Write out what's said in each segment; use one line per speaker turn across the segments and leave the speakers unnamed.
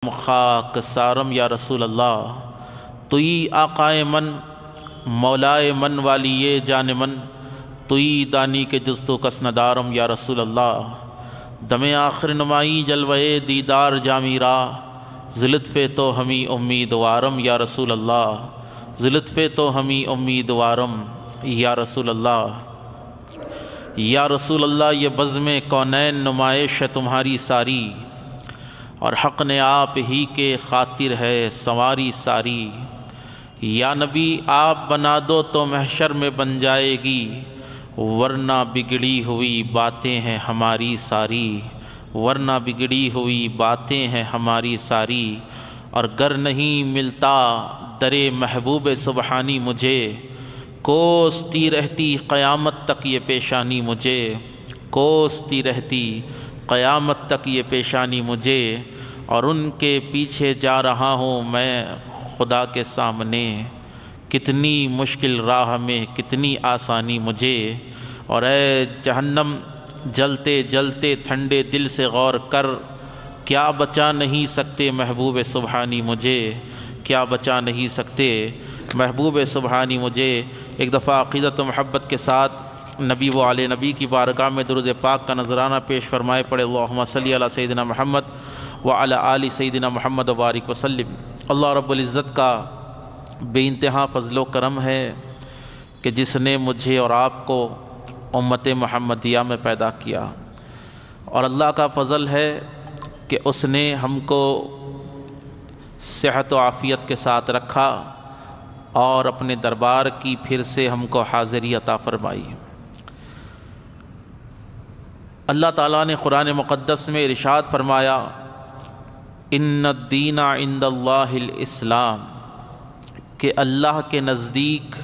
خاک سارم یا رسول اللہ، توئی آقائے من مولائے من والی یہ جان من، توئی دانی کے جستو کس ندارم یا رسول اللہ۔ دم آخر نمائی جلوے دیدار جامیرا، ذلطف تو ہمیں امیدوارم یا رسول اللہ، ذلطف تو ہمیں امیدوارم یا رسول اللہ۔ یا رسول اللہ یہ بزم کونین نمائش ہے تمہاری ساری، اور حق نے آپ ہی کے خاطر ہے سواری ساری۔ یا نبی آپ بنا دو تو محشر میں بن جائے گی، ورنہ بگڑی ہوئی باتیں ہیں ہماری ساری، ورنہ بگڑی ہوئی باتیں ہیں ہماری ساری۔ اور گر نہیں ملتا در محبوب سبحانی مجھے، کوستی رہتی قیامت تک یہ پیشانی مجھے، کوستی رہتی قیامت تک یہ پیشانی مجھے۔ اور ان کے پیچھے جا رہا ہوں میں خدا کے سامنے، کتنی مشکل راہ میں کتنی آسانی مجھے۔ اور اے جہنم جلتے جلتے ٹھنڈے دل سے غور کر، کیا بچا نہیں سکتے محبوب سبحانی مجھے، کیا بچا نہیں سکتے محبوب سبحانی مجھے۔ ایک دفعہ عقیدت و محبت کے ساتھ نبی و آل نبی کی بارگاہ میں درود پاک کا نذرانہ پیش فرمائے پڑے، اللہم صلی علی سیدنا محمد وعلی آل سیدنا محمد وبارک وسلم۔ اللہ رب العزت کا بے انتہا فضل و کرم ہے کہ جس نے مجھے اور آپ کو امت محمدیہ میں پیدا کیا، اور اللہ کا فضل ہے کہ اس نے ہم کو صحت و عافیت کے ساتھ رکھا اور اپنے دربار کی پھر سے ہم کو حاضری عطا فرمائی۔ اللہ تعالیٰ نے قرآن مقدس میں ارشاد فرمایا، ان الدین عند اللہ الاسلام، کہ اللہ کے نزدیک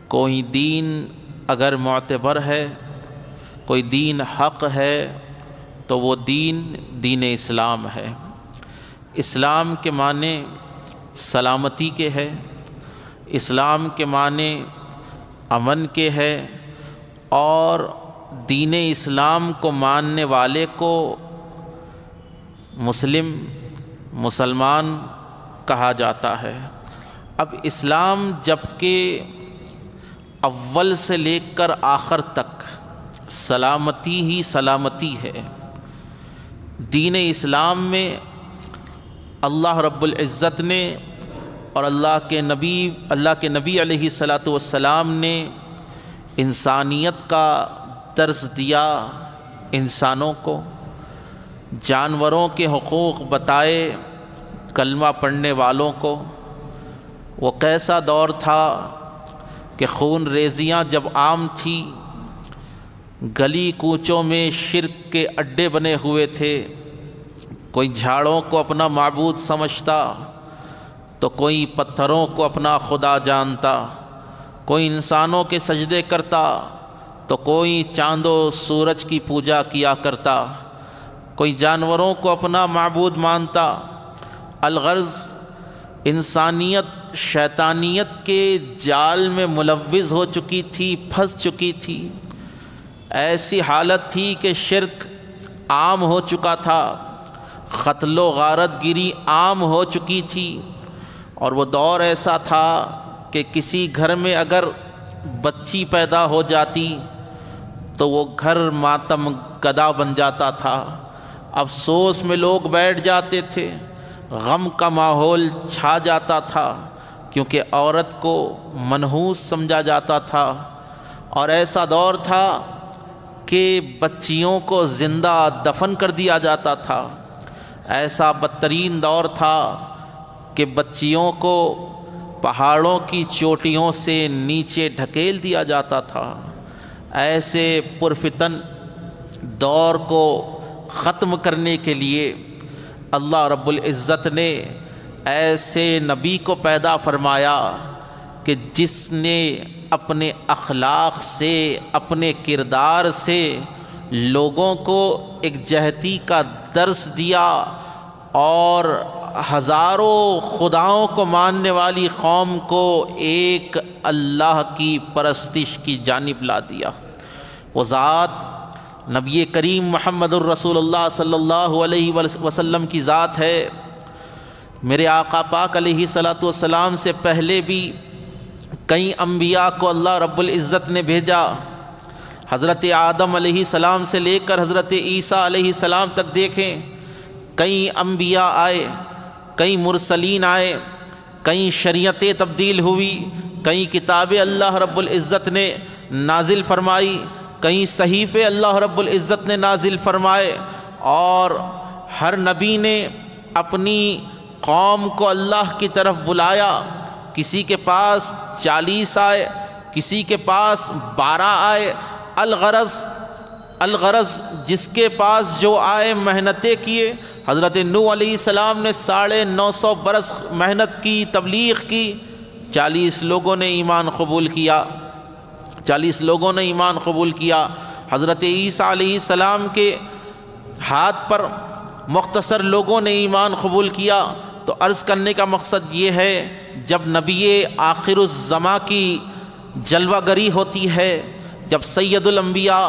کوئی دین اگر معتبر ہے، کوئی دین حق ہے، تو وہ دین اسلام ہے۔ اسلام کے معنی سلامتی کے ہے، اسلام کے معنی امن کے ہے، اور دین اسلام کو ماننے والے کو مسلمان کہا جاتا ہے۔ اب اسلام جبکہ اول سے لے کر آخر تک سلامتی ہی سلامتی ہے، دین اسلام میں اللہ رب العزت نے اور اللہ کے نبی علیہ الصلاۃ والسلام نے انسانیت کا درس دیا، انسانوں کو جانوروں کے حقوق بتائے، کلمہ پڑھنے والوں کو۔ وہ کیسا دور تھا کہ خون ریزیاں جب عام تھی، گلی کوچوں میں شرک کے اڈے بنے ہوئے تھے، کوئی جھاڑوں کو اپنا معبود سمجھتا تو کوئی پتھروں کو اپنا خدا جانتا، کوئی انسانوں کے سجدے کرتا تو کوئی چاند و سورج کی پوجا کیا کرتا، کوئی جانوروں کو اپنا معبود مانتا۔ الغرض انسانیت شیطانیت کے جال میں ملوث ہو چکی تھی، پھنس چکی تھی۔ ایسی حالت تھی کہ شرک عام ہو چکا تھا، قتل و غارت گیری عام ہو چکی تھی، اور وہ دور ایسا تھا کہ کسی گھر میں اگر بچی پیدا ہو جاتی تو وہ گھر ماتم گدا بن جاتا تھا، افسوس میں لوگ بیٹھ جاتے تھے، غم کا ماحول چھا جاتا تھا، کیونکہ عورت کو منحوس سمجھا جاتا تھا۔ اور ایسا دور تھا کہ بچیوں کو زندہ دفن کر دیا جاتا تھا، ایسا بدترین دور تھا کہ بچیوں کو پہاڑوں کی چوٹیوں سے نیچے ڈھکیل دیا جاتا تھا۔ ایسے پرفتن دور کو ختم کرنے کے لیے اللہ رب العزت نے ایسے نبی کو پیدا فرمایا کہ جس نے اپنے اخلاق سے، اپنے کردار سے لوگوں کو ایک جہتی کا درس دیا، اور ہزاروں خداؤں کو ماننے والی قوم کو ایک اللہ کی پرستش کی جانب لا دیا۔ وہ ذات نبی کریم محمد الرسول اللہ صلی اللہ علیہ وسلم کی ذات ہے میرے آقا پاک علیہ الصلوۃ والسلام سے پہلے بھی کئی انبیاء کو اللہ رب العزت نے بھیجا. حضرت آدم علیہ السلام سے لے کر حضرت عیسیٰ علیہ السلام تک دیکھیں، کئی انبیاء آئے، کئی مرسلین آئے، کئی شریعتیں تبدیل ہوئی، کئی کتابیں اللہ رب العزت نے نازل فرمائی، کئی صحیفے اللہ رب العزت نے نازل فرمائے، اور ہر نبی نے اپنی قوم کو اللہ کی طرف بلایا. کسی کے پاس 40 آئے، کسی کے پاس 12 آئے. الغرض جس کے پاس جو آئے محنتیں کیے. حضرت نوح علیہ السلام نے 950 برس محنت کی، تبلیغ کی، 40 لوگوں نے ایمان قبول کیا. 40 لوگوں نے ایمان قبول کیا. حضرت عیسیٰ علیہ السلام کے ہاتھ پر مختصر لوگوں نے ایمان قبول کیا. تو عرض کرنے کا مقصد یہ ہے، جب نبی آخر الزماں کی جلوہ گری ہوتی ہے، جب سید الانبیاء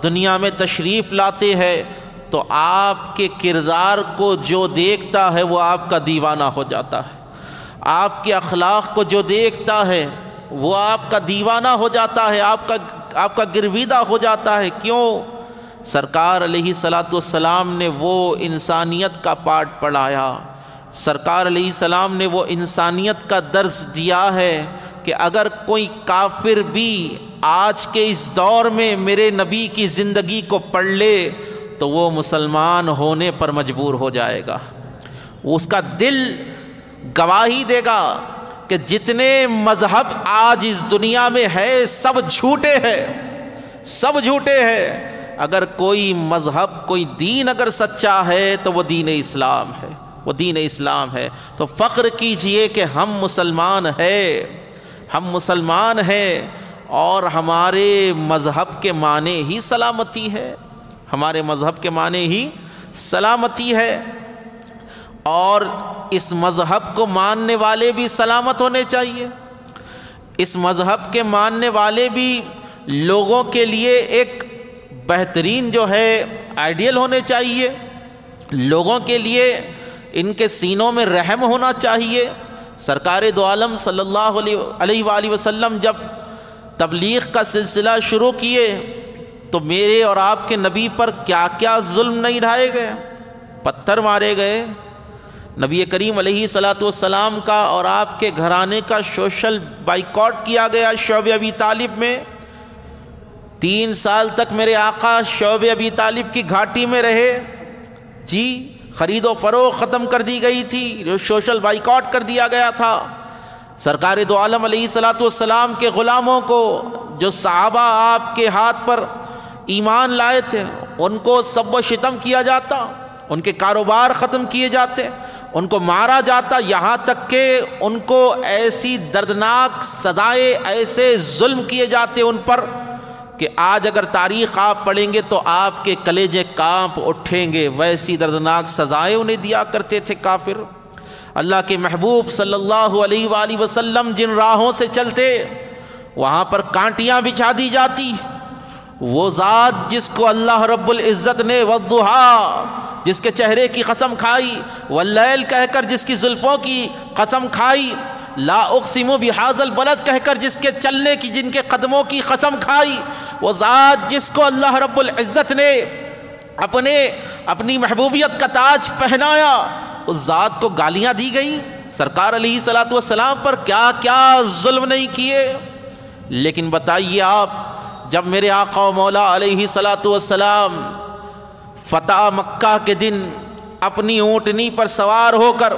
دنیا میں تشریف لاتے ہیں، تو آپ کے کردار کو جو دیکھتا ہے وہ آپ کا دیوانہ ہو جاتا ہے. آپ کے اخلاق کو جو دیکھتا ہے وہ آپ کا دیوانہ ہو جاتا ہے، آپ کا گرویدہ ہو جاتا ہے. کیوں؟ سرکار علیہ الصلوۃ والسلام نے وہ انسانیت کا پاٹ پڑھایا. سرکار علیہ السلام نے وہ انسانیت کا درس دیا ہے کہ اگر کوئی کافر بھی آج کے اس دور میں میرے نبی کی زندگی کو پڑھ لے تو وہ مسلمان ہونے پر مجبور ہو جائے گا. اس کا دل گواہی دے گا کہ جتنے مذہب آج اس دنیا میں ہے سب جھوٹے ہیں، سب جھوٹے ہیں. اگر کوئی مذہب، کوئی دین اگر سچا ہے تو وہ دین اسلام ہے، وہ دین اسلام ہے. تو فخر کیجئے کہ ہم مسلمان ہیں، ہم مسلمان ہیں، اور ہمارے مذہب کے معنی ہی سلامتی ہے، ہمارے مذہب کے معنی ہی سلامتی ہے. اور اس مذہب کو ماننے والے بھی سلامت ہونے چاہیے. اس مذہب کے ماننے والے بھی لوگوں کے لیے ایک بہترین جو ہے آئیڈیل ہونے چاہیے. لوگوں کے لیے ان کے سینوں میں رحم ہونا چاہیے. سرکار دو عالم صلی اللہ علیہ وآلہ وسلم جب تبلیغ کا سلسلہ شروع کیے تو میرے اور آپ کے نبی پر کیا کیا ظلم نہیں ڈھائے گئے. پتھر مارے گئے. نبی کریم علیہ الصلوۃ والسلام کا اور آپ کے گھرانے کا سوشل بائیکاٹ کیا گیا شعب ابی طالب میں. 3 سال تک میرے آقا شعب ابی طالب کی گھاٹی میں رہے. جی، خرید و فروخت ختم کر دی گئی تھی، سوشل بائیکاٹ کر دیا گیا تھا. سرکار دو عالم علیہ الصلوۃ والسلام کے غلاموں کو، جو صحابہ آپ کے ہاتھ پر ایمان لائے تھے، ان کو سب و شتم کیا جاتا، ان کے کاروبار ختم کیے جاتے، ان کو مارا جاتا، یہاں تک کہ ان کو ایسی دردناک سزائیں، ایسے ظلم کیے جاتے ان پر کہ آج اگر تاریخ آپ پڑھیں گے تو آپ کے کلیجے کانپ اٹھیں گے. ویسی دردناک سزائیں انہیں دیا کرتے تھے کافر. اللہ کے محبوب صلی اللہ علیہ وآلہ وسلم جن راہوں سے چلتے وہاں پر کانٹیاں بچھا دی جاتی. وہ ذات جس کو اللہ رب العزت نے والضحیٰ جس کے چہرے کی قسم کھائی، واللیل کہہ کر جس کی زلفوں کی قسم کھائی، لا اقسم بہذا البلد کہہ کر جس کے چلنے کی، جن کے قدموں کی قسم کھائی، وہ ذات جس کو اللہ رب العزت نے اپنی محبوبیت کا تاج پہنایا، اس ذات کو گالیاں دی گئی. سرکار علیہ الصلوۃ والسلام پر کیا کیا ظلم نہیں کیے. لیکن بتائیے آپ، جب میرے آقا و مولا علیہ الصلوۃ والسلام فتح مکہ کے دن اپنی اونٹنی پر سوار ہو کر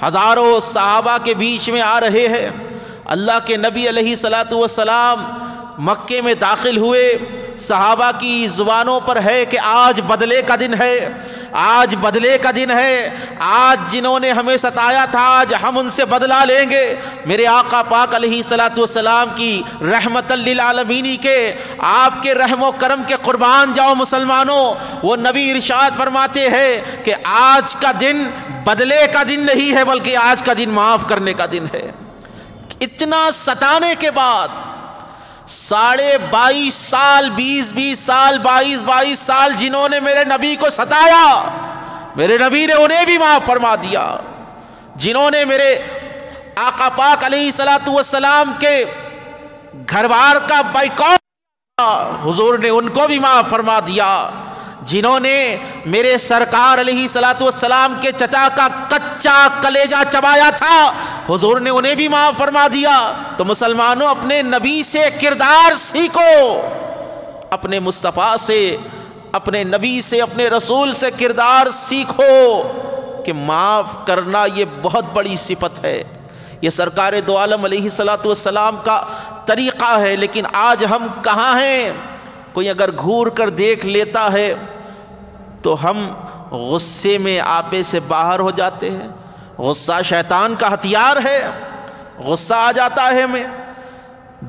ہزاروں صحابہ کے بیچ میں آ رہے ہیں، اللہ کے نبی علیہ الصلوۃ والسلام مکے میں داخل ہوئے. صحابہ کی زبانوں پر ہے کہ آج بدلے کا دن ہے، آج بدلے کا دن ہے، آج جنہوں نے ہمیں ستایا تھا آج ہم ان سے بدلہ لیں گے. میرے آقا پاک علیہ الصلوۃ والسلام کی رحمت للعالمین کے، آپ کے رحم و کرم کے قربان جاؤ مسلمانوں. وہ نبی ارشاد فرماتے ہیں کہ آج کا دن بدلے کا دن نہیں ہے بلکہ آج کا دن معاف کرنے کا دن ہے. اتنا ستانے کے بعد 22.5 سال 20 سال 22 سال جنہوں نے میرے نبی کو ستایا، میرے نبی نے انہیں بھی معاف فرما دیا. جنہوں نے میرے آقا پاک علیہ الصلوۃ والسلام کے گھر بار کا بائیکاٹ کیا، حضور نے ان کو بھی معاف فرما دیا۔ جنہوں نے میرے سرکار علیہ الصلوۃ والسلام کے چچا کا کچا کلیجہ چبایا تھا، حضور نے انہیں بھی معاف فرما دیا۔ تو مسلمانوں اپنے نبی سے کردار سیکھو، اپنے مصطفیٰ سے، اپنے نبی سے، اپنے رسول سے کردار سیکھو کہ معاف کرنا یہ بہت بڑی صفت ہے، یہ سرکار دو عالم علیہ الصلوۃ والسلام کا طریقہ ہے۔ لیکن آج ہم کہاں ہیں؟ کوئی اگر گھور کر دیکھ لیتا ہے تو ہم غصے میں آپے سے باہر ہو جاتے ہیں۔ غصہ شیطان کا ہتھیار ہے، غصہ آ جاتا ہے ہمیں۔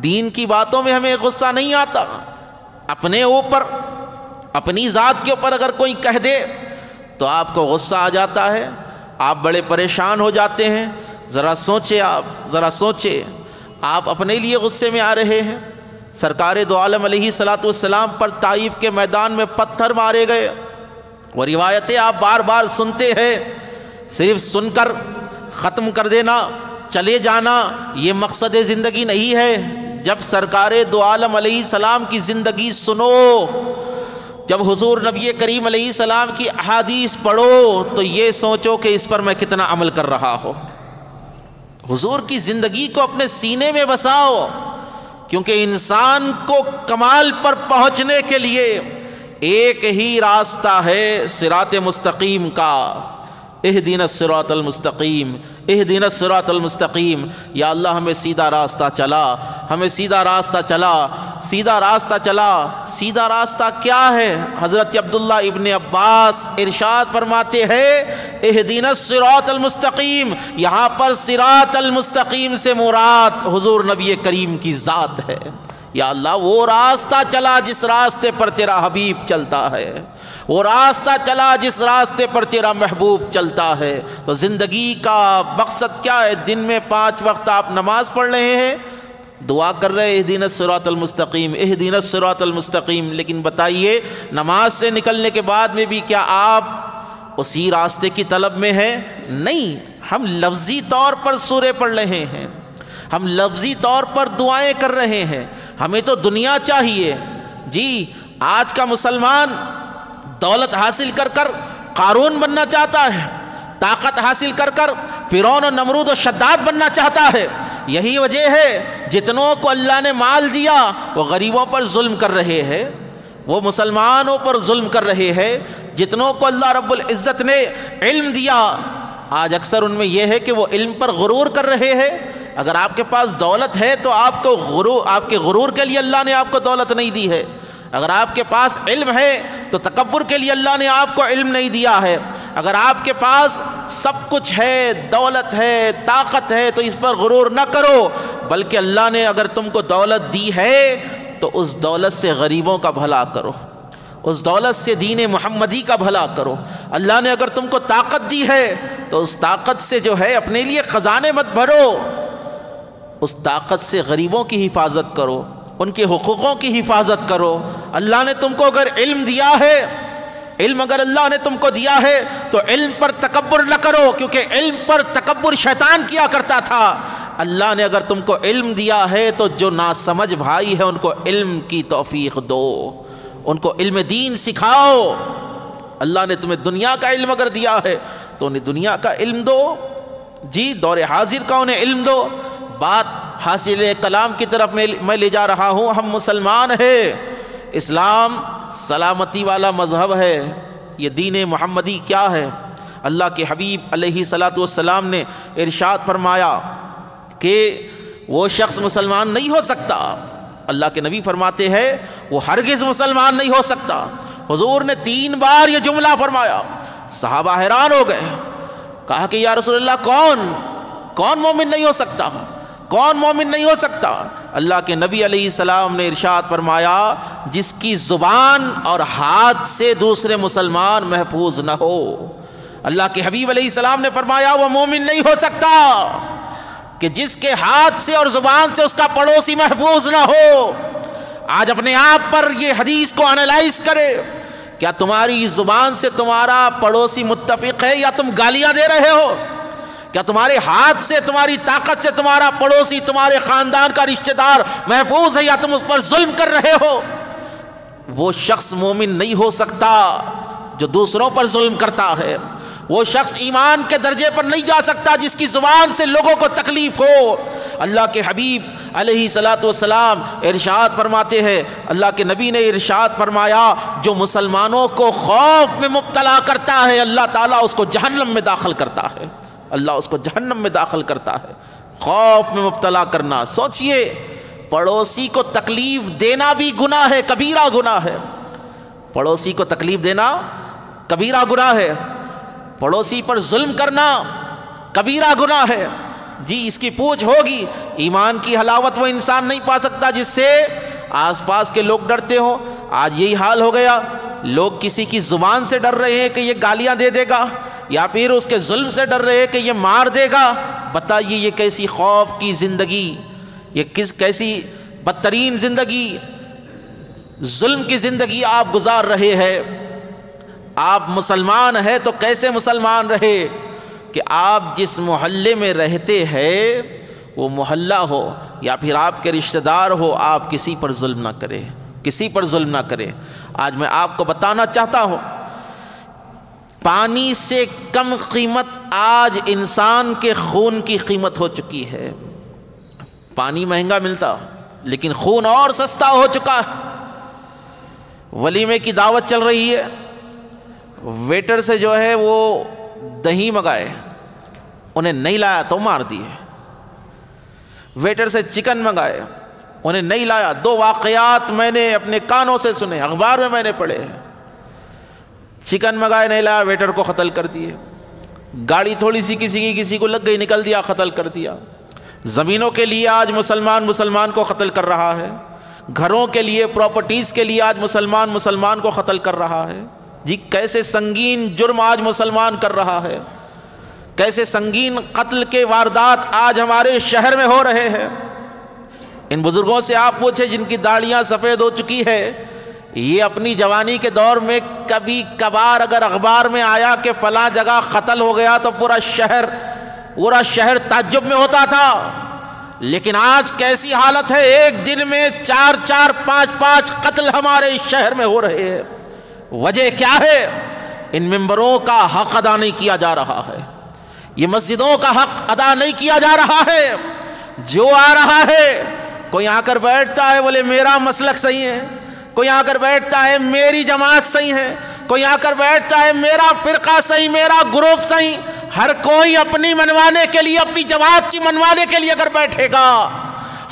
دین کی باتوں میں ہمیں غصہ نہیں آتا، اپنے اوپر، اپنی ذات کے اوپر اگر کوئی کہہ دے تو آپ کو غصہ آ جاتا ہے، آپ بڑے پریشان ہو جاتے ہیں۔ ذرا سوچے، آپ ذرا سوچے، آپ اپنے لیے غصے میں آ رہے ہیں۔ سرکار دو عالم علیہ الصلوۃ والسلام پر طائف کے میدان میں پتھر مارے گئے، وہ روایتیں آپ بار بار سنتے ہیں۔ صرف سن کر ختم کر دینا، چلے جانا، یہ مقصد زندگی نہیں ہے۔ جب سرکار دو عالم علیہ السلام کی زندگی سنو، جب حضور نبی کریم علیہ السلام کی احادیث پڑھو تو یہ سوچو کہ اس پر میں کتنا عمل کر رہا ہوں۔ حضور کی زندگی کو اپنے سینے میں بساؤ، کیونکہ انسان کو کمال پر پہنچنے کے لیے ایک ہی راستہ ہے صراط مستقیم کا۔ اہدنا الصراط المستقیم، اہدنا الصراط المستقیم۔ یا اللہ ہمیں سیدھا راستہ چلا، ہمیں سیدھا راستہ چلا، سیدھا راستہ چلا۔ سیدھا راستہ کیا ہے؟ حضرت عبداللہ ابن عباس ارشاد فرماتے ہیں اہدنا الصراط المستقیم، یہاں پر صراط المستقیم سے مراد حضور نبی کریم کی ذات ہے۔ یا اللہ وہ راستہ چلا جس راستے پر تیرا حبیب چلتا ہے، وہ راستہ چلا جس راستے پر تیرا محبوب چلتا ہے۔ تو زندگی کا مقصد کیا ہے؟ دن میں 5 وقت آپ نماز پڑھ رہے ہیں، دعا کر رہے اہدنا الصراط المستقیم، اہدنا الصراط المستقیم، لیکن بتائیے نماز سے نکلنے کے بعد میں بھی کیا آپ اسی راستے کی طلب میں ہیں؟ نہیں، ہم لفظی طور پر سورے پڑھ رہے ہیں، ہم لفظی طور پر دعائیں کر رہے ہیں، ہمیں تو دنیا چاہیے۔ جی آج کا مسلمان دولت حاصل کر کر قارون بننا چاہتا ہے، طاقت حاصل کر کر فرعون و نمرود و شداد بننا چاہتا ہے۔ یہی وجہ ہے جتنوں کو اللہ نے مال دیا وہ غریبوں پر ظلم کر رہے ہیں، وہ مسلمانوں پر ظلم کر رہے ہیں۔ جتنوں کو اللہ رب العزت نے علم دیا، آج اکثر ان میں یہ ہے کہ وہ علم پر غرور کر رہے ہیں۔ اگر آپ کے پاس دولت ہے تو آپ کے غرور کے لیے اللہ نے آپ کو دولت نہیں دی ہے۔ اگر آپ کے پاس علم ہے تو تکبر کے لیے اللہ نے آپ کو علم نہیں دیا ہے۔ اگر آپ کے پاس سب کچھ ہے، دولت ہے، طاقت ہے، تو اس پر غرور نہ کرو، بلکہ اللہ نے اگر تم کو دولت دی ہے تو اس دولت سے غریبوں کا بھلا کرو، اس دولت سے دین محمدی کا بھلا کرو۔ اللہ نے اگر تم کو طاقت دی ہے تو اس طاقت سے جو ہے اپنے لیے خزانے مت بھرو، اس طاقت سے غریبوں کی حفاظت کرو، ان کے حقوقوں کی حفاظت کرو۔ اللہ نے تم کو اگر علم دیا ہے، علم اگر اللہ نے تم کو دیا ہے تو علم پر تکبر نہ کرو، کیونکہ علم پر تکبر شیطان کیا کرتا تھا۔ اللہ نے اگر تم کو علم دیا ہے تو جو ناسمجھ بھائی ہیں ان کو علم کی توفیق دو، ان کو علم دین سکھاؤ۔ اللہ نے تمہیں دنیا کا علم اگر دیا ہے تو انہیں دنیا کا علم دو، جی دور حاضر کا انہیں علم دو۔ بات حاصل کلام کی طرف میں لے جا رہا ہوں، ہم مسلمان ہیں، اسلام سلامتی والا مذہب ہے۔ یہ دین محمدی کیا ہے؟ اللہ کے حبیب علیہ الصلوۃ والسلام نے ارشاد فرمایا کہ وہ شخص مسلمان نہیں ہو سکتا، اللہ کے نبی فرماتے ہیں وہ ہرگز مسلمان نہیں ہو سکتا۔ حضور نے 3 بار یہ جملہ فرمایا، صحابہ حیران ہو گئے، کہا کہ یا رسول اللہ کون مومن نہیں ہو سکتا؟ کون مومن نہیں ہو سکتا؟ اللہ کے نبی علیہ السلام نے ارشاد فرمایا جس کی زبان اور ہاتھ سے دوسرے مسلمان محفوظ نہ ہو۔ اللہ کے حبیب علیہ السلام نے فرمایا وہ مومن نہیں ہو سکتا کہ جس کے ہاتھ سے اور زبان سے اس کا پڑوسی محفوظ نہ ہو۔ آج اپنے آپ پر یہ حدیث کو انالائز کرے، کیا تمہاری زبان سے تمہارا پڑوسی متفق ہے یا تم گالیاں دے رہے ہو؟ کیا تمہارے ہاتھ سے، تمہاری طاقت سے تمہارا پڑوسی، تمہارے خاندان کا رشتہ دار محفوظ ہے، یا تم اس پر ظلم کر رہے ہو؟ وہ شخص مومن نہیں ہو سکتا جو دوسروں پر ظلم کرتا ہے. وہ شخص ایمان کے درجے پر نہیں جا سکتا جس کی زبان سے لوگوں کو تکلیف ہو. اللہ کے حبیب علیہ الصلاۃ والسلام ارشاد فرماتے ہیں، اللہ کے نبی نے ارشاد فرمایا، جو مسلمانوں کو خوف میں مبتلا کرتا ہے اللہ تعالیٰ اس کو جہنم میں داخل کرتا ہے. اللہ اس کو جہنم میں داخل کرتا ہے. خوف میں مبتلا کرنا. سوچئے، پڑوسی کو تکلیف دینا بھی گناہ ہے، کبیرہ گناہ ہے. پڑوسی کو تکلیف دینا کبیرہ گناہ ہے. پڑوسی پر ظلم کرنا کبیرہ گناہ ہے. جی اس کی پوچھ ہوگی. ایمان کی حلاوت وہ انسان نہیں پا سکتا جس سے آس پاس کے لوگ ڈرتے ہوں. آج یہی حال ہو گیا. لوگ کسی کی زبان سے ڈر رہے ہیں کہ یہ گالیاں دے دے گا، یا پھر اس کے ظلم سے ڈر رہے ہیں کہ یہ مار دے گا. بتائیے یہ کیسی خوف کی زندگی، یہ کیسی بدترین زندگی، ظلم کی زندگی آپ گزار رہے ہیں. آپ مسلمان ہیں تو کیسے مسلمان رہے کہ آپ جس محلے میں رہتے ہیں وہ محلہ ہو یا پھر آپ کے رشتہ دار ہو، آپ کسی پر ظلم نہ کرے، کسی پر ظلم نہ کرے. آج میں آپ کو بتانا چاہتا ہوں، پانی سے کم قیمت آج انسان کے خون کی قیمت ہو چکی ہے. پانی مہنگا ملتا لیکن خون اور سستا ہو چکا ہے. ولیمے کی دعوت چل رہی ہے، ویٹر سے جو ہے وہ دہی منگائے، انہیں نہیں لایا تو مار دیے. ویٹر سے چکن منگائے، انہیں نہیں لایا. 2 واقعات میں نے اپنے کانوں سے سنے، اخبار میں نے پڑھے ہیں. چکن منگائے نہیں لایا، ویٹر کو قتل کر دیے. گاڑی تھوڑی سی کسی کو لگ گئی، نکل دیا، قتل کر دیا. زمینوں کے لیے آج مسلمان کو قتل کر رہا ہے. گھروں کے لیے، پراپرٹیز کے لیے آج مسلمان کو قتل کر رہا ہے. جی کیسے سنگین جرم آج مسلمان کر رہا ہے، کیسے سنگین قتل کے واردات آج ہمارے شہر میں ہو رہے ہیں. ان بزرگوں سے آپ پوچھیں جن کی داڑیاں سفید ہو چکی ہے، یہ اپنی جوانی کے دور میں کبھی کبھار اگر اخبار میں آیا کہ فلاں جگہ قتل ہو گیا تو پورا شہر تعجب میں ہوتا تھا. لیکن آج کیسی حالت ہے، ایک دن میں 4 5 قتل ہمارے شہر میں ہو رہے ہیں. وجہ کیا ہے؟ ان ممبروں کا حق ادا نہیں کیا جا رہا ہے، یہ مسجدوں کا حق ادا نہیں کیا جا رہا ہے. جو آ رہا ہے، کوئی آ کر بیٹھتا ہے بولے میرا مسلک صحیح ہے، کوئی آ کر بیٹھتا ہے میری جماعت صحیح ہے، کوئی آ کر بیٹھتا ہے میرا فرقہ صحیح، میرا گروپ صحیح. ہر کوئی اپنی منوانے کے لیے، اپنی جماعت کی منوانے کے لیے اگر بیٹھے گا،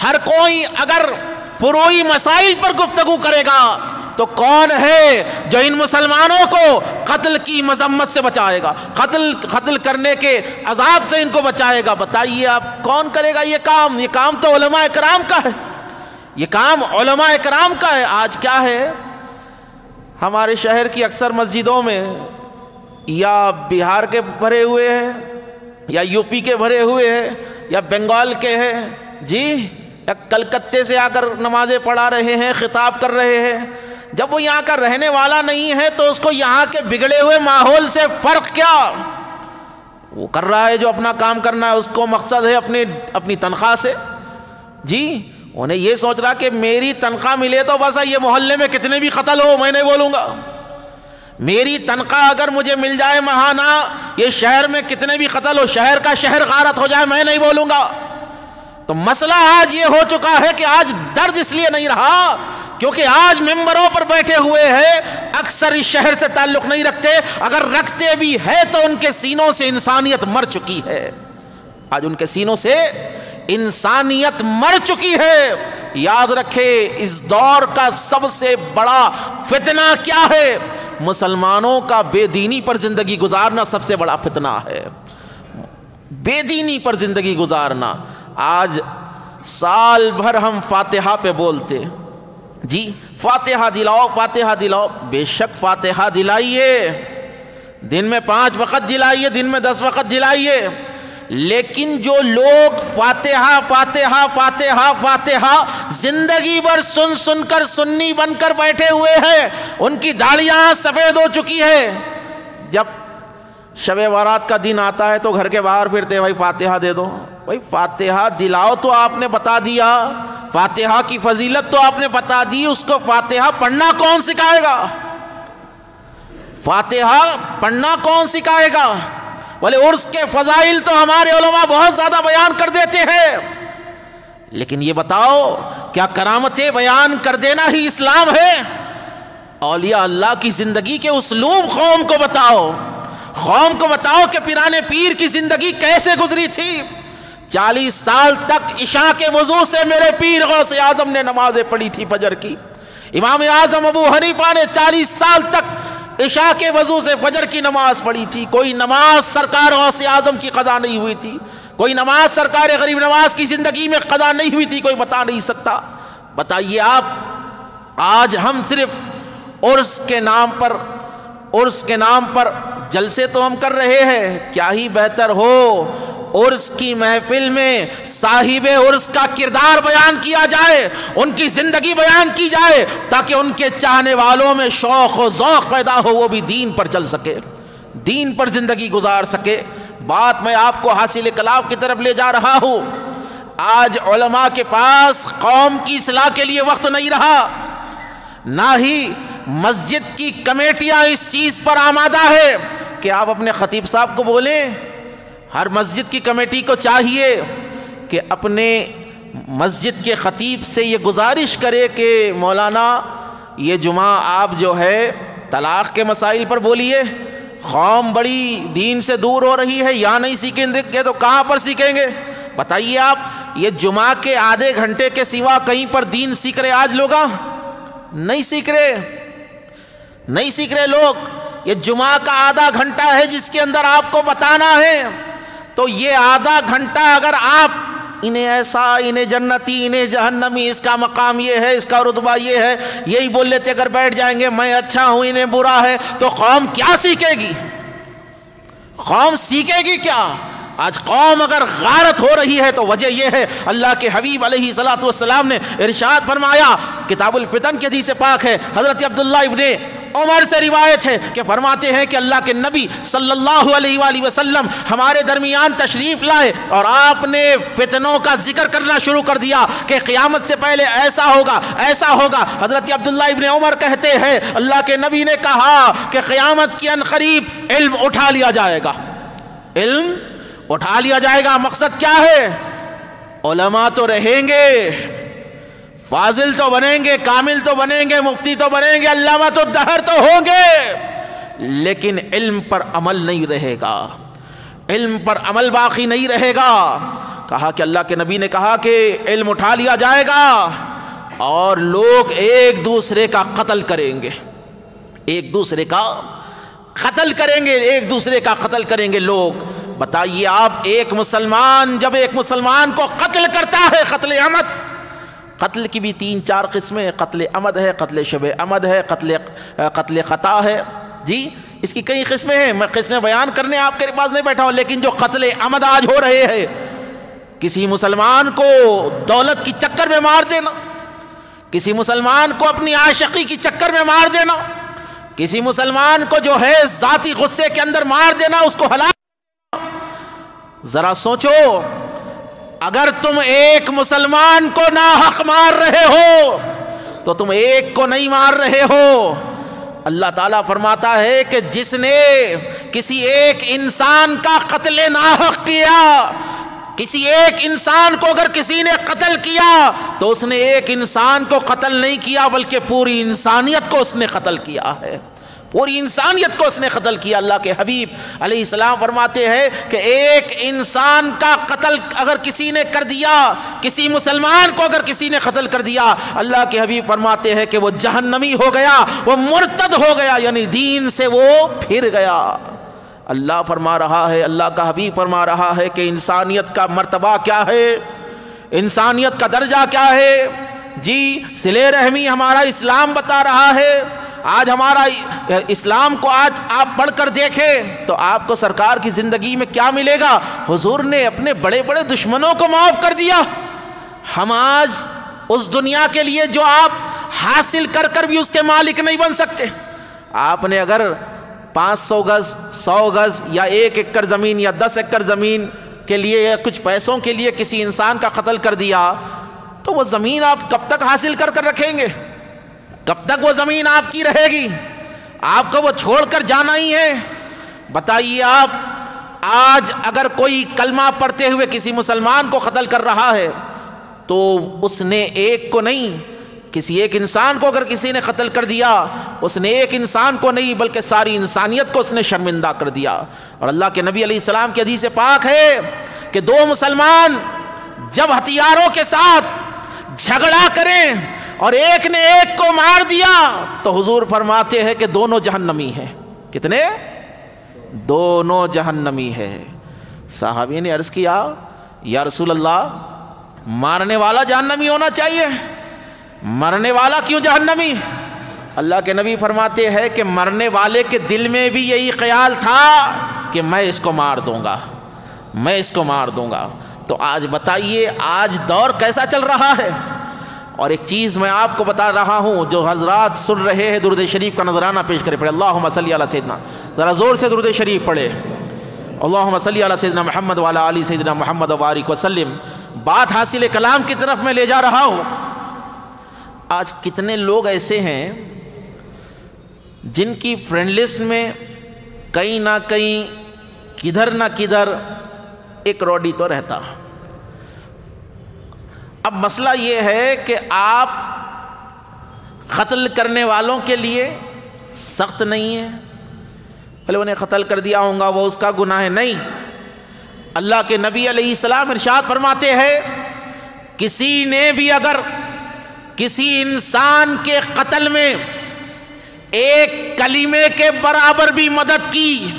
ہر کوئی اگر فروعی مسائل پر گفتگو کرے گا، تو کون ہے جو ان مسلمانوں کو قتل کی مذمت سے بچائے گا، قتل کرنے کے عذاب سے ان کو بچائے گا؟ بتائیے آپ کون کرے گا یہ کام؟ یہ کام تو علماء کرام کا ہے، یہ کام علماء کرام کا ہے. آج کیا ہے، ہمارے شہر کی اکثر مسجدوں میں یا بہار کے بھرے ہوئے ہیں، یا یو پی کے بھرے ہوئے ہیں، یا بنگال کے ہیں، جی یا کلکتے سے آ کر نمازیں پڑھا رہے ہیں، خطاب کر رہے ہیں. جب وہ یہاں کا رہنے والا نہیں ہے تو اس کو یہاں کے بگڑے ہوئے ماحول سے فرق کیا؟ وہ کر رہا ہے جو اپنا کام کرنا ہے، اس کو مقصد ہے اپنی تنخواہ سے. جی انہیں یہ سوچ رہا کہ میری تنخواہ ملے تو بس یہ محلے میں کتنے بھی قتل ہو میں نہیں بولوں گا، میری تنخواہ اگر مجھے مل جائے ماہانہ، یہ شہر میں کتنے بھی قتل ہو، شہر کا شہر غارت ہو جائے، میں نہیں بولوں گا. تو مسئلہ آج یہ ہو چکا ہے کہ آج درد اس لیے نہیں رہا کیونکہ آج ممبروں پر بیٹھے ہوئے ہیں، اکثر اس شہر سے تعلق نہیں رکھتے، اگر رکھتے بھی ہے تو ان کے سینوں سے انسانیت مر چکی ہے. آج ان کے سینوں سے انسانیت مر چکی ہے. یاد رکھے اس دور کا سب سے بڑا فتنہ کیا ہے؟ مسلمانوں کا بے دینی پر زندگی گزارنا سب سے بڑا فتنہ ہے، بے دینی پر زندگی گزارنا. آج سال بھر ہم فاتحہ پہ بولتے، جی فاتحہ دلاؤ فاتحہ دلاؤ. بے شک فاتحہ دلائیے، دن میں 5 وقت دلائیے، دن میں 10 وقت دلائیے، لیکن جو لوگ فاتحہ فاتحہ فاتحہ فاتحہ زندگی بھر سن کر سنی بن کر بیٹھے ہوئے ہیں، ان کی داڑیاں سفید ہو چکی ہے. جب شب بارات کا دن آتا ہے تو گھر کے باہر پھرتے بھائی فاتحہ دے دو. بھائی فاتحہ دلاؤ تو آپ نے بتا دیا, فاتحہ کی فضیلت تو آپ نے بتا دی, اس کو فاتحہ پڑھنا کون سکھائے گا؟ فاتحہ پڑھنا کون سکھائے گا؟ بولے عرس کے فضائل تو ہمارے علماء بہت زیادہ بیان کر دیتے ہیں, لیکن یہ بتاؤ کیا کرامتیں بیان کر دینا ہی اسلام ہے؟ اولیاء اللہ کی زندگی کے اسلوب قوم کو بتاؤ, قوم کو بتاؤ کہ پیرانے پیر کی زندگی کیسے گزری تھی. 40 سال تک عشاء کے وضو سے میرے پیر غوث اعظم نے نمازیں پڑھی تھی فجر کی. امام اعظم ابو حنیفہ نے 40 سال تک عشاء کے وضو سے فجر کی نماز پڑھی تھی. کوئی نماز سرکار غوث اعظم کی قضا نہیں ہوئی تھی, کوئی نماز سرکار غریب نواز کی زندگی میں قضا نہیں ہوئی تھی, کوئی بتا نہیں سکتا. بتائیے آپ, آج ہم صرف عرس کے نام پر جلسے تو ہم کر رہے ہیں. کیا ہی بہتر ہو عرس کی محفل میں صاحب عرس کا کردار بیان کیا جائے, ان کی زندگی بیان کی جائے, تاکہ ان کے چاہنے والوں میں شوق و ذوق پیدا ہو, وہ بھی دین پر چل سکے, دین پر زندگی گزار سکے. بات میں آپ کو حاصل کلام کی طرف لے جا رہا ہوں. آج علماء کے پاس قوم کی اصلاح کے لیے وقت نہیں رہا, نہ ہی مسجد کی کمیٹیاں اس چیز پر آمادہ ہے کہ آپ اپنے خطیب صاحب کو بولیں. ہر مسجد کی کمیٹی کو چاہیے کہ اپنے مسجد کے خطیب سے یہ گزارش کرے کہ مولانا یہ جمعہ آپ جو ہے طلاق کے مسائل پر بولیے. قوم بڑی دین سے دور ہو رہی ہے, یا نہیں سیکھیں گے تو کہاں پر سیکھیں گے؟ بتائیے آپ, یہ جمعہ کے آدھے گھنٹے کے سوا کہیں پر دین سیکھ رہے آج لوگ؟ نہیں سیکھ رہے لوگ. یہ جمعہ کا آدھا گھنٹہ ہے جس کے اندر آپ کو بتانا ہے, تو یہ آدھا گھنٹہ اگر آپ انہیں ایسا, انہیں جنتی, انہیں جہنمی, اس کا مقام یہ ہے, اس کا رتبہ یہ ہے, یہی بول لیتے اگر بیٹھ جائیں گے میں اچھا ہوں انہیں برا ہے, تو قوم کیا سیکھے گی؟ قوم سیکھے گی کیا؟ آج قوم اگر غارت ہو رہی ہے تو وجہ یہ ہے, اللہ کے حبیب علیہ الصلوۃ والسلام نے ارشاد فرمایا, کتاب الفتن کی حدیث پاک ہے, حضرت عبداللہ ابن عمر سے روایت ہے کہ فرماتے ہیں کہ اللہ کے نبی صلی اللہ علیہ وآلہ وسلم ہمارے درمیان تشریف لائے اور آپ نے فتنوں کا ذکر کرنا شروع کر دیا کہ قیامت سے پہلے ایسا ہوگا ایسا ہوگا. حضرت عبداللہ ابن عمر کہتے ہیں اللہ کے نبی نے کہا کہ قیامت کی عنقریب علم اٹھا لیا جائے گا, علم اٹھا لیا جائے گا. مقصد کیا ہے؟ علماء تو رہیں گے, فاضل تو بنیں گے, کامل تو بنیں گے, مفتی تو بنیں گے, علامہ تو دہر تو ہوں گے, لیکن علم پر عمل نہیں رہے گا, علم پر عمل باقی نہیں رہے گا. کہا کہ اللہ کے نبی نے کہا کہ علم اٹھا لیا جائے گا اور لوگ ایک دوسرے کا قتل کریں گے, ایک دوسرے کا قتل کریں گے, ایک دوسرے کا قتل کریں گے لوگ. بتائیے آپ, ایک مسلمان جب ایک مسلمان کو قتل کرتا ہے, قتل عمد, قتل کی بھی 3-4 قسمیں, قتل عمد ہے, قتل شبہ عمد ہے, قتل خطا ہے. جی اس کی کئی قسمیں ہیں, میں قسمیں بیان کرنے آپ کے پاس نہیں بیٹھا ہوں, لیکن جو قتل عمد آج ہو رہے ہیں, کسی مسلمان کو دولت کی چکر میں مار دینا, کسی مسلمان کو اپنی عاشقی کی چکر میں مار دینا, کسی مسلمان کو جو ہے ذاتی غصے کے اندر مار دینا, اس کو ہلاک. ذرا سوچو, اگر تم ایک مسلمان کو ناحق مار رہے ہو تو تم ایک کو نہیں مار رہے ہو. اللہ تعالیٰ فرماتا ہے کہ جس نے کسی ایک انسان کا قتل ناحق کیا, کسی ایک انسان کو اگر کسی نے قتل کیا تو اس نے ایک انسان کو قتل نہیں کیا بلکہ پوری انسانیت کو اس نے قتل کیا ہے, پوری انسانیت کو اس نے قتل کیا. اللہ کے حبیب علیہ السلام فرماتے ہیں کہ ایک انسان کا قتل اگر کسی نے کر دیا, کسی مسلمان کو اگر کسی نے قتل کر دیا, اللہ کے حبیب فرماتے ہیں کہ وہ جہنمی ہو گیا, وہ مرتد ہو گیا, یعنی دین سے وہ پھر گیا. اللہ فرما رہا ہے, اللہ کا حبیب فرما رہا ہے کہ انسانیت کا مرتبہ کیا ہے, انسانیت کا درجہ کیا ہے. جی صلہ رحمی ہمارا اسلام بتا رہا ہے. آج ہمارا اسلام کو آج آپ پڑھ کر دیکھیں تو آپ کو سرکار کی زندگی میں کیا ملے گا. حضور نے اپنے بڑے بڑے دشمنوں کو معاف کر دیا. ہم آج اس دنیا کے لیے جو آپ حاصل کر کر بھی اس کے مالک نہیں بن سکتے. آپ نے اگر 500 گز 100 گز یا 1 ایکڑ زمین یا 10 ایکڑ زمین کے لیے یا کچھ پیسوں کے لیے کسی انسان کا قتل کر دیا تو وہ زمین آپ کب تک حاصل کر رکھیں گے؟ کب تک وہ زمین آپ کی رہے گی؟ آپ کو وہ چھوڑ کر جانا ہی ہے۔ بتائیے آپ، آج اگر کوئی کلمہ پڑھتے ہوئے کسی مسلمان کو قتل کر رہا ہے تو اس نے ایک کو نہیں، کسی ایک انسان کو اگر کسی نے قتل کر دیا، اس نے ایک انسان کو نہیں بلکہ ساری انسانیت کو اس نے شرمندہ کر دیا۔ اور اللہ کے نبی علیہ السلام کی حدیث پاک ہے کہ 2 مسلمان جب ہتھیاروں کے ساتھ جھگڑا کریں اور ایک نے ایک کو مار دیا تو حضور فرماتے ہیں کہ دونوں جہنمی ہیں۔ کتنے؟ دونوں جہنمی ہے۔ صحابی نے عرض کیا یا رسول اللہ، مارنے والا جہنمی ہونا چاہیے، مرنے والا کیوں جہنمی؟ اللہ کے نبی فرماتے ہیں کہ مرنے والے کے دل میں بھی یہی خیال تھا کہ میں اس کو مار دوں گا، میں اس کو مار دوں گا۔ تو آج بتائیے آج دور کیسا چل رہا ہے؟ اور ایک چیز میں آپ کو بتا رہا ہوں، جو حضرات سن رہے ہیں درود شریف کا نذرانہ پیش کرے، پڑھے اللہم صلی علی سیدنا، ذرا زور سے درود شریف پڑھے، اللہم صلی علی سیدنا محمد وعلی آل سیدنا محمد وبارک وسلم۔ بات حاصل کلام کی طرف میں لے جا رہا ہوں۔ آج کتنے لوگ ایسے ہیں جن کی فرینڈ لسٹ میں کہیں نہ کہیں کدھر نہ کدھر ایک روڈی تو رہتا۔ اب مسئلہ یہ ہے کہ آپ قتل کرنے والوں کے لیے سخت نہیں ہیں، بھلے انہیں قتل کر دیا ہوں گا وہ اس کا گناہ ہے، نہیں۔ اللہ کے نبی علیہ السلام ارشاد فرماتے ہیں کسی نے بھی اگر کسی انسان کے قتل میں ایک کلمے کے برابر بھی مدد کی،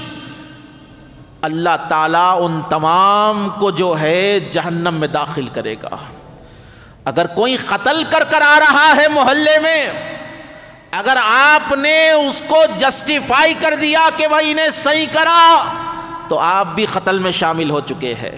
اللہ تعالیٰ ان تمام کو جو ہے جہنم میں داخل کرے گا۔ اگر کوئی قتل کر آ رہا ہے محلے میں، اگر آپ نے اس کو جسٹیفائی کر دیا کہ بھائی انہیں صحیح کرا، تو آپ بھی قتل میں شامل ہو چکے ہیں،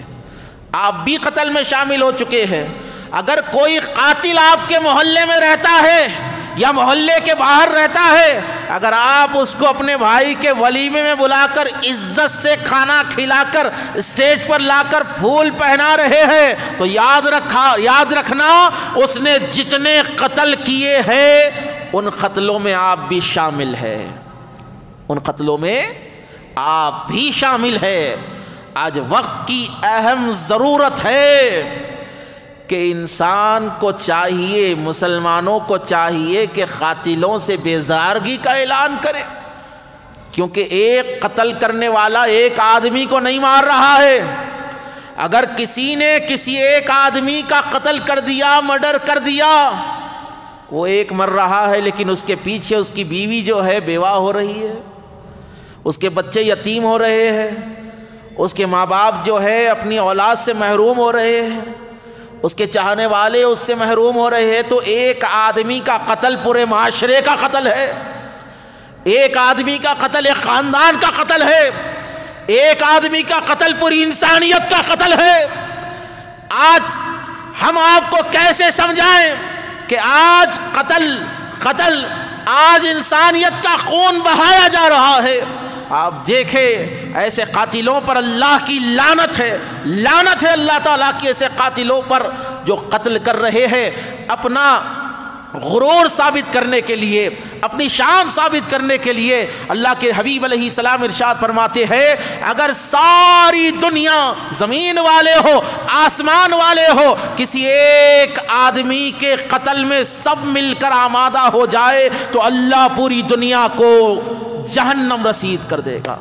آپ بھی قتل میں شامل ہو چکے ہیں۔ اگر کوئی قاتل آپ کے محلے میں رہتا ہے یا محلے کے باہر رہتا ہے، اگر آپ اس کو اپنے بھائی کے ولیمے میں بلا کر عزت سے کھانا کھلا کر اسٹیج پر لا کر پھول پہنا رہے ہیں تو یاد رکھنا اس نے جتنے قتل کیے ہیں ان قتلوں میں آپ بھی شامل ہیں، ان قتلوں میں آپ بھی شامل ہیں۔ آج وقت کی اہم ضرورت ہے کہ انسان کو چاہیے، مسلمانوں کو چاہیے کہ قاتلوں سے بیزارگی کا اعلان کرے، کیونکہ ایک قتل کرنے والا ایک آدمی کو نہیں مار رہا ہے۔ اگر کسی نے کسی ایک آدمی کا قتل کر دیا، مرڈر کر دیا، وہ ایک مر رہا ہے لیکن اس کے پیچھے اس کی بیوی جو ہے بیوہ ہو رہی ہے، اس کے بچے یتیم ہو رہے ہیں، اس کے ماں باپ جو ہے اپنی اولاد سے محروم ہو رہے ہیں، اس کے چاہنے والے اس سے محروم ہو رہے ہیں۔ تو ایک آدمی کا قتل پورے معاشرے کا قتل ہے، ایک آدمی کا قتل ایک خاندان کا قتل ہے، ایک آدمی کا قتل پوری انسانیت کا قتل ہے۔ آج ہم آپ کو کیسے سمجھائیں کہ آج قتل آج انسانیت کا خون بہایا جا رہا ہے۔ آپ دیکھیں ایسے قاتلوں پر اللہ کی لعنت ہے، لعنت ہے اللہ تعالیٰ کی ایسے قاتلوں پر جو قتل کر رہے ہیں اپنا غرور ثابت کرنے کے لیے، اپنی شان ثابت کرنے کے لیے۔ اللہ کے حبیب علیہ السلام ارشاد فرماتے ہیں اگر ساری دنیا، زمین والے ہو آسمان والے ہو، کسی ایک آدمی کے قتل میں سب مل کر آمادہ ہو جائے تو اللہ پوری دنیا کو جہنم رسید کر دے گا۔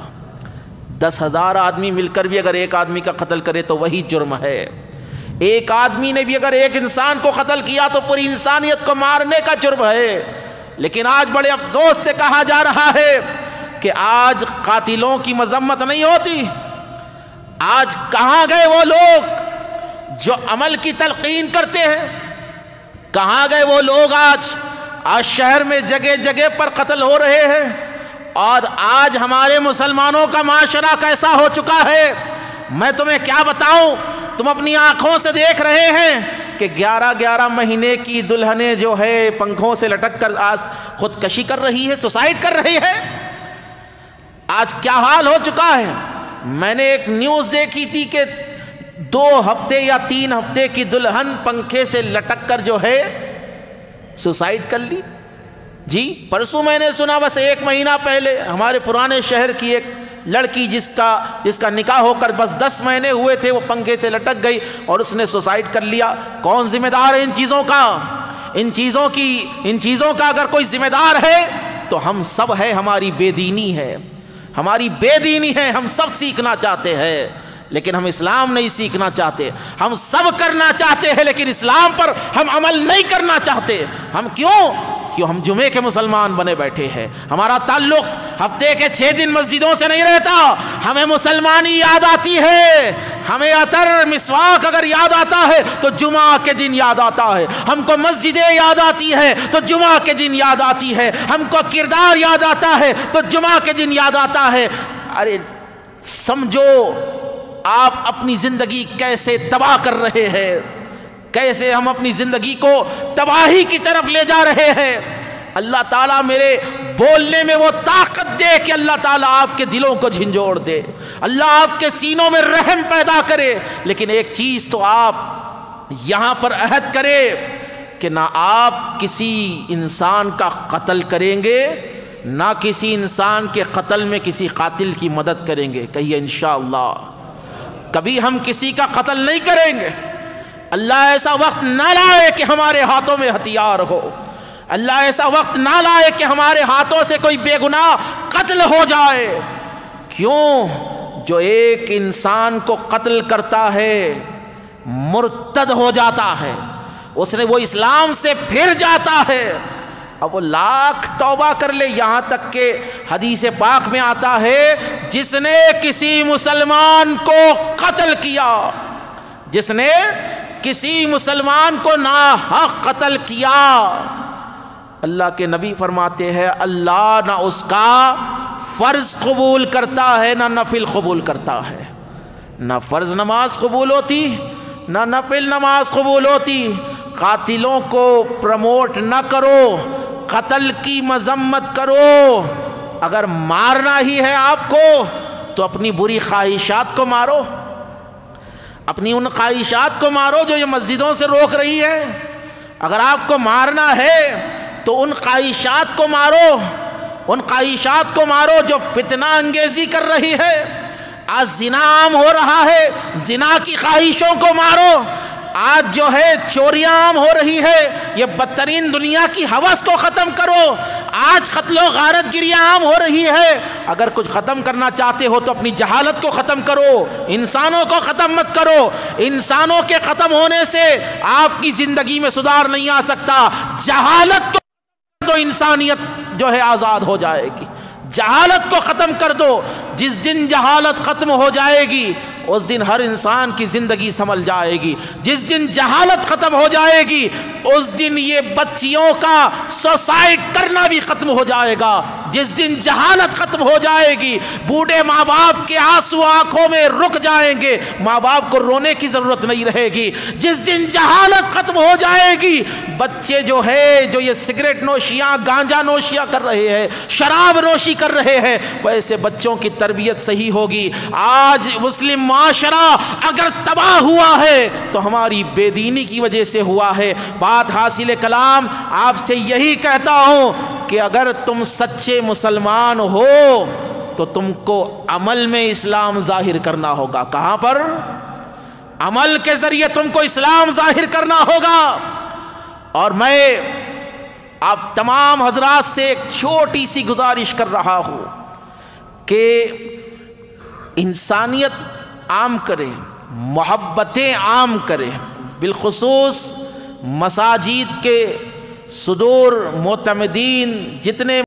10,000 آدمی مل کر بھی اگر ایک آدمی کا قتل کرے تو وہی جرم ہے۔ ایک آدمی نے بھی اگر ایک انسان کو قتل کیا تو پوری انسانیت کو مارنے کا جرم ہے۔ لیکن آج بڑے افسوس سے کہا جا رہا ہے کہ آج قاتلوں کی مذمت نہیں ہوتی۔ آج کہاں گئے وہ لوگ جو عمل کی تلقین کرتے ہیں؟ کہاں گئے وہ لوگ آج شہر میں جگہ جگہ پر قتل ہو رہے ہیں؟ اور آج ہمارے مسلمانوں کا معاشرہ کیسا ہو چکا ہے میں تمہیں کیا بتاؤں۔ تم اپنی آنکھوں سے دیکھ رہے ہیں کہ 11 مہینے کی دلہنیں جو ہے پنکھوں سے لٹک کر خودکشی کر رہی ہے، سوسائڈ کر رہی ہے۔ آج کیا حال ہو چکا ہے. میں نے ایک نیوز دیکھی تھی کہ 2 ہفتے یا 3 ہفتے کی دلہن پنکھے سے لٹک کر جو ہے سوسائڈ کر لی. جی پرسوں میں نے سنا، بس 1 مہینہ پہلے ہمارے پرانے شہر کی ایک لڑکی جس کا نکاح ہو کر بس 10 مہینے ہوئے تھے، وہ پنکھے سے لٹک گئی اور اس نے سوسائڈ کر لیا. کون ذمہ دار ہے ان چیزوں کا؟ ان چیزوں کا اگر کوئی ذمہ دار ہے تو ہم سب ہے. ہماری بے دینی ہے، ہماری بے دینی ہے. ہم سب سیکھنا چاہتے ہیں لیکن ہم اسلام نہیں سیکھنا چاہتے. ہم سب کرنا چاہتے ہیں لیکن اسلام پر ہم عمل نہیں کرنا چاہتے. ہم کیوں ہم جمعے کے مسلمان بنے بیٹھے ہیں. ہمارا تعلق ہفتے کے 6 دن مسجدوں سے نہیں رہتا. ہمیں مسلمانی یاد آتی ہے. ہمیں عطر مسواک اگر یاد آتا ہے تو جمعہ کے دن یاد آتا ہے. ہم کو مسجدیں یاد آتی ہے تو جمعہ کے دن یاد آتی ہے. ہم کو کردار یاد آتا ہے تو جمعہ کے دن یاد آتا ہے. ارے سمجھو آپ اپنی زندگی کیسے تباہ کر رہے ہیں، کیسے ہم اپنی زندگی کو تباہی کی طرف لے جا رہے ہیں. اللہ تعالیٰ میرے بولنے میں وہ طاقت دے کہ اللہ تعالیٰ آپ کے دلوں کو جھنجھوڑ دے، اللہ آپ کے سینوں میں رحم پیدا کرے. لیکن ایک چیز تو آپ یہاں پر عہد کرے کہ نہ آپ کسی انسان کا قتل کریں گے، نہ کسی انسان کے قتل میں کسی قاتل کی مدد کریں گے. کہیے انشاءاللہ کبھی ہم کسی کا قتل نہیں کریں گے. اللہ ایسا وقت نہ لائے کہ ہمارے ہاتھوں میں ہتھیار ہو. اللہ ایسا وقت نہ لائے کہ ہمارے ہاتھوں سے کوئی بے گناہ قتل ہو جائے. کیوں؟ جو ایک انسان کو قتل کرتا ہے مرتد ہو جاتا ہے، وہ اسلام سے پھر جاتا ہے. اب وہ لاکھ توبہ کر لے، یہاں تک کہ حدیث پاک میں آتا ہے جس نے کسی مسلمان کو قتل کیا، جس نے کسی مسلمان کو ناحق قتل کیا، اللہ کے نبی فرماتے ہیں اللہ نہ اس کا فرض قبول کرتا ہے نہ نفل قبول کرتا ہے. نہ فرض نماز قبول ہوتی نہ نفل نماز قبول ہوتی. قاتلوں کو پروموٹ نہ کرو، قتل کی مذمت کرو. اگر مارنا ہی ہے آپ کو تو اپنی بری خواہشات کو مارو، اپنی ان خواہشات کو مارو جو یہ مسجدوں سے روک رہی ہے. اگر آپ کو مارنا ہے تو ان خواہشات کو مارو، ان خواہشات کو مارو جو فتنہ انگیزی کر رہی ہے. آج زنا عام ہو رہا ہے، زنا کی خواہشوں کو مارو. آج جو ہے چوریاں عام ہو رہی ہے، یہ بدترین دنیا کی ہوس کو ختم کرو. آج قتل و غارت گریاں عام ہو رہی ہے. اگر کچھ ختم کرنا چاہتے ہو تو اپنی جہالت کو ختم کرو، انسانوں کو ختم مت کرو. انسانوں کے ختم ہونے سے آپ کی زندگی میں سدھار نہیں آ سکتا. جہالت کو تو انسانیت جو ہے آزاد ہو جائے گی. جہالت کو ختم کر دو. جس دن جہالت ختم ہو جائے گی اس دن ہر انسان کی زندگی سنبھل جائے گی. جس دن جہالت ختم ہو جائے گی اس دن یہ بچیوں کا سوسائڈ کرنا بھی ختم ہو جائے گا. جس دن جہالت ختم ہو جائے گی بوڑھے ماں باپ کے آنسو آنکھوں میں رک جائیں گے، ماں باپ کو رونے کی ضرورت نہیں رہے گی. جس دن جہالت ختم ہو جائے گی بچے جو یہ سگریٹ نوشیاں گانجا نوشیاں کر رہے ہیں، شراب نوشی کر رہے ہیں، ویسے بچوں کی تربیت صحیح ہوگی. آج مسلم معاشرہ اگر تباہ ہوا ہے تو ہماری بے دینی کی وجہ سے ہوا ہے. بات حاصل کلام آپ سے یہی کہتا ہوں کہ اگر تم سچے مسلمان ہو تو تم کو عمل میں اسلام ظاہر کرنا ہوگا. کہاں پر؟ عمل کے ذریعے تم کو اسلام ظاہر کرنا ہوگا. اور میں آپ تمام حضرات سے ایک چھوٹی سی گزارش کر رہا ہوں کہ انسانیت عام کریں، محبتیں عام کریں. بالخصوص مساجد کے صدور معتمدین جتنے